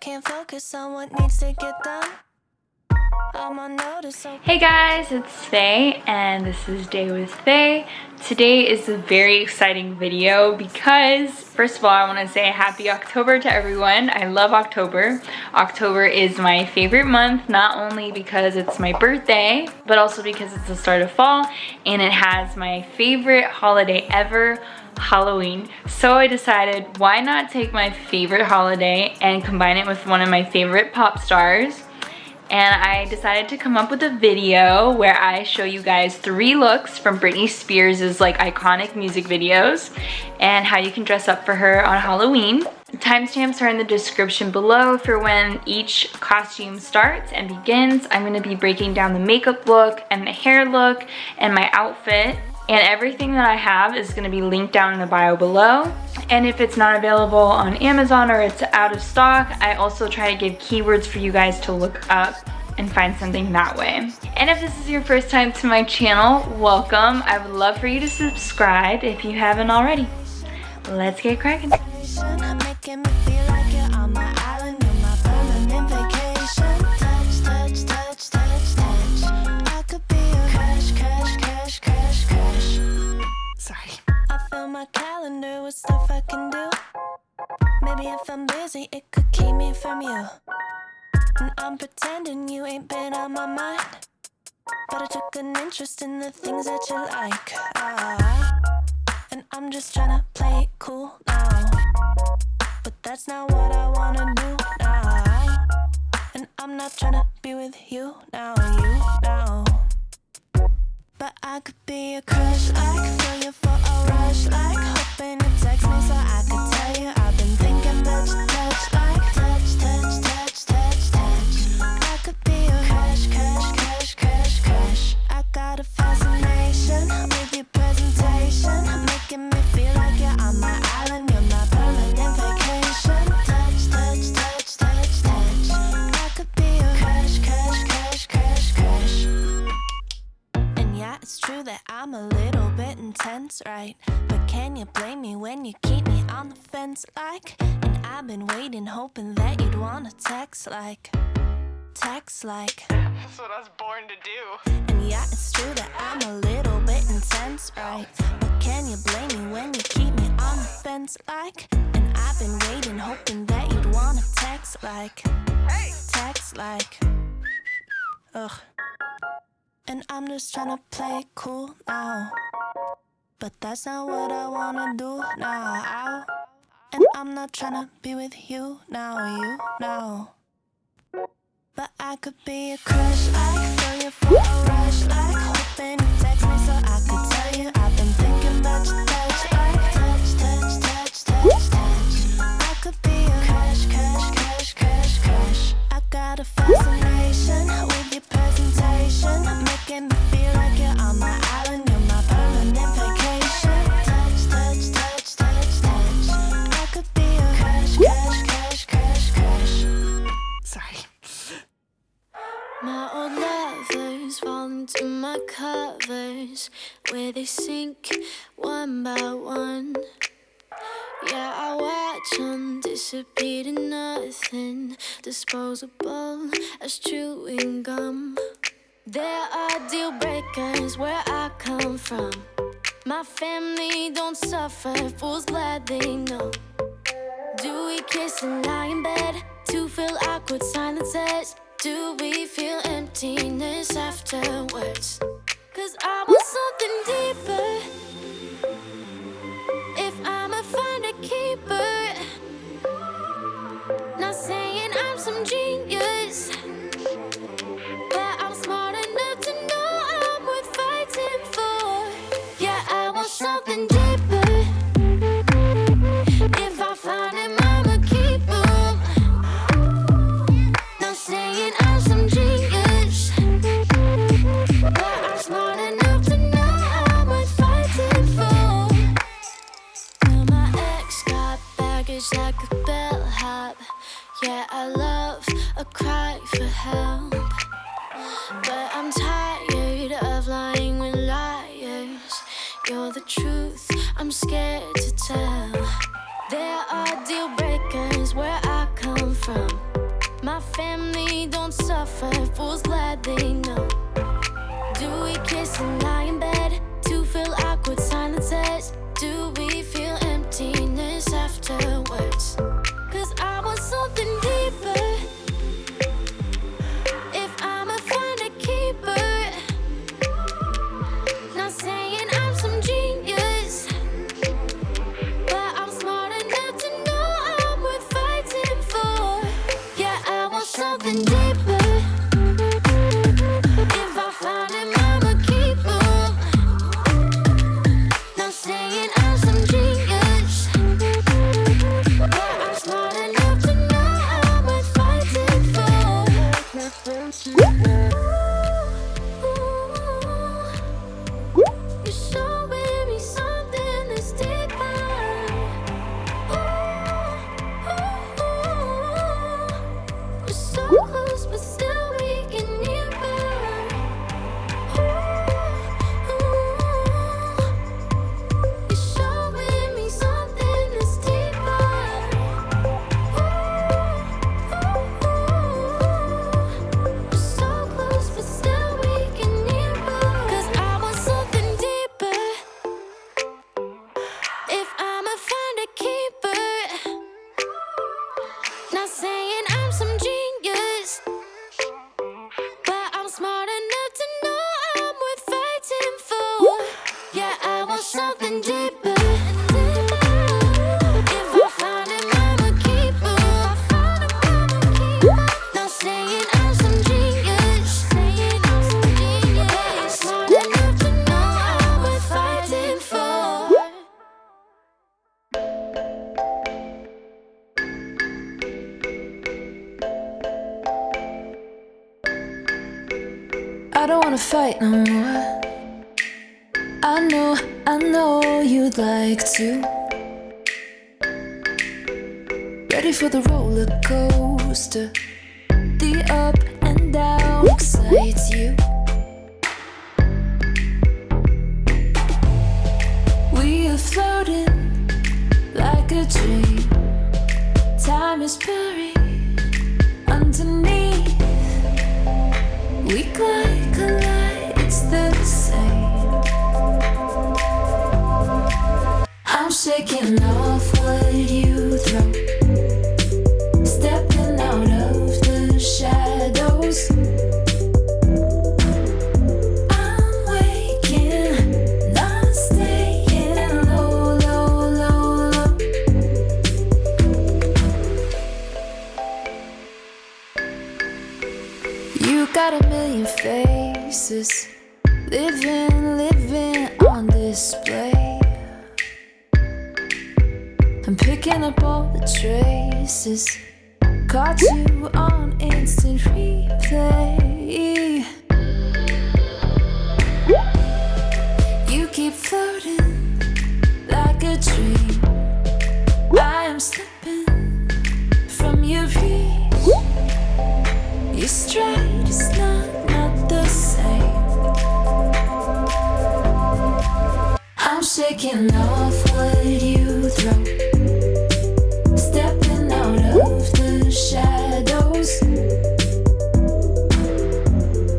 can't focus on what needs to get done. I'm on notice. Hey guys, it's Faye and this is Day with Faye. Today is a very exciting video because first of all I want to say happy October to everyone. I love October. October is my favorite month, not only because it's my birthday but also because it's the start of fall and it has my favorite holiday ever, Halloween. So I decided why not take my favorite holiday and combine it with one of my favorite pop stars. And I decided to come up with a video where I show you guys 3 looks from Britney Spears' like iconic music videos and how you can dress up for her on Halloween. Timestamps are in the description below for when each costume starts and begins. I'm going to be breaking down the makeup look and the hair look and my outfit. And everything that I have is going to be linked down in the bio below. And if it's not available on Amazon or it's out of stock, I also try to give keywords for you guys to look up and find something that way. And if this is your first time to my channel, welcome. I would love for you to subscribe if you haven't already. Let's get cracking. My calendar with stuff I can do. Maybe if I'm busy, it could keep me from you. And I'm pretending you ain't been on my mind, but I took an interest in the things that you like. And I'm just tryna play it cool now, but that's not what I wanna do now. And I'm not tryna be with you now, but I could be a crush, like feel you for a rush, like hoping you text me so I could tell you I've been thinking about your touch, like touch, touch, touch, touch, touch. I could be a crush, crush, crush, crush, crush. I got a fascination with your presentation, making me feel like you're on my island, you're my permanent vacation. Touch, touch, touch, touch, touch. I could be a crush, crush, crush, crush, crush. Yeah, it's true that I'm a little bit intense, right? But can you blame me when you keep me on the fence, like? And I've been waiting, hoping that you'd wanna text like. That's what I was born to do. And yeah, it's true that I'm a little bit intense, right? But can you blame me when you keep me on the fence, like? And I've been waiting, hoping that you'd wanna text like. Text like. Ugh. And I'm just tryna play it cool now, but that's not what I wanna do now. And I'm not tryna be with you now, but I could be a crush, like feel you for a rush, like hoping you text me so I could tell you I've been thinking about your touch, like touch, touch, touch, touch, touch. I could be a crush, crush, crush, crush, crush. I got a fascination with your presentation, making me feel like you're on my island, you're my permanent vacation. Touch, touch, touch, touch, touch. I could be a crush, crush, crush, crush, crush. Sorry. My old lovers fall into my covers, where they sink one by one. Yeah, I watch them disappear to nothing, disposable as chewing gum. There are deal breakers where I come from. My family don't suffer, fools glad they know. Do we kiss and lie in bed to fill awkward silences? Do we feel emptiness afterwards? 'Cause I want something deeper. If I'ma find a keeper, not saying I'm some genius, but I'm smart enough to know I'm worth fighting for. Yeah, I want something deeper. If I find him, I'ma keep him. Not saying I'm some genius, but I'm smart enough to know I'm worth fighting for. Well, my ex got baggage like a bellhop. Yeah, I love a cry for help, but I'm tired of lying with liars. You're the truth, I'm scared to tell. There are deal breakers where I come from. My family don't suffer, fools glad they know. Do we kiss and lie in bed to fill awkward silences? Do we feel emptiness afterwards? 'Cause I want something deeper. If I'ma find a keeper, not saying I'm some genius, but I'm smart enough to know I'm worth fighting for. Yeah, I want something deeper. If I find him, I'm a keeper. Not saying I'm some genius, but I'm smart enough to know I'm worth fighting for. You're showing me something that's deeper. We're so close, but still we get nearer. You're showing me something that's deeper. We're so close, but still we get nearer. 'Cause I want something deeper. If I'ma find a keeper, not saying I'm some genius, but I'm smart enough to know I'm worth fighting for. Yeah, I want something deeper. If I find him, I'm a keeper. Not saying I'm some genius, but I'm smart enough to know I'm worth fighting for. I don't wanna fight no more. I know you'd like to. Ready for the roller coaster. The up and down excites you. We are floating like a dream. Time is buried underneath. We collide, it's the same. I'm shaking off what you throw, stepping out of the shadows. I'm waking, not staying low, low, low, low. You got a million faces, living on display. I'm picking up all the traces, caught you on instant replay. You keep floating like a dream. I am slipping from your reach. Your stride is not the same. I'm shaking off what you throw, stepping out of the shadows.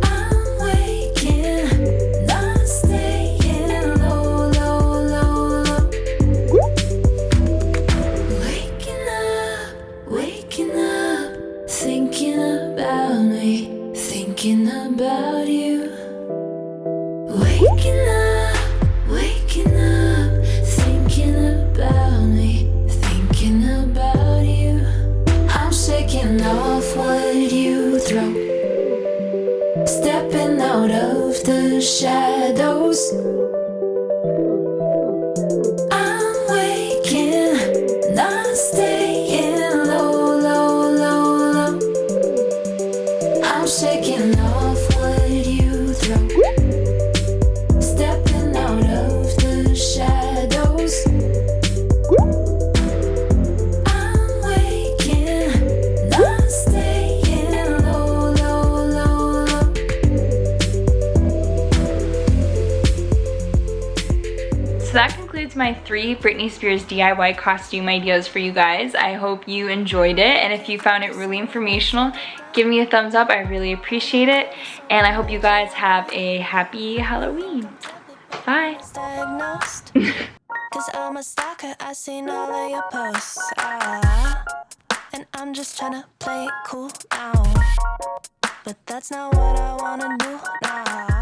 I'm waking, not staying low, low, low, low. Waking up, thinking about me, thinking about you. Waking up, thinking about me, thinking about you. I'm shaking off what you throw, stepping out of the shadows. I'm waking, not staying low, low, low, low. I'm shaking off what you throw, stepping out of the shadows. I'm waking, not staying low, low, low, low. to my 3 Britney Spears DIY costume ideas for you guys. I hope you enjoyed it, and if you found it really informational, give me a thumbs up. I really appreciate it, and I hope you guys have a happy Halloween. Bye. Diagnosed. Cause I'm a stalker, I seen all of your posts. And I'm just tryna play it cool now. But that's not what I wanna do now.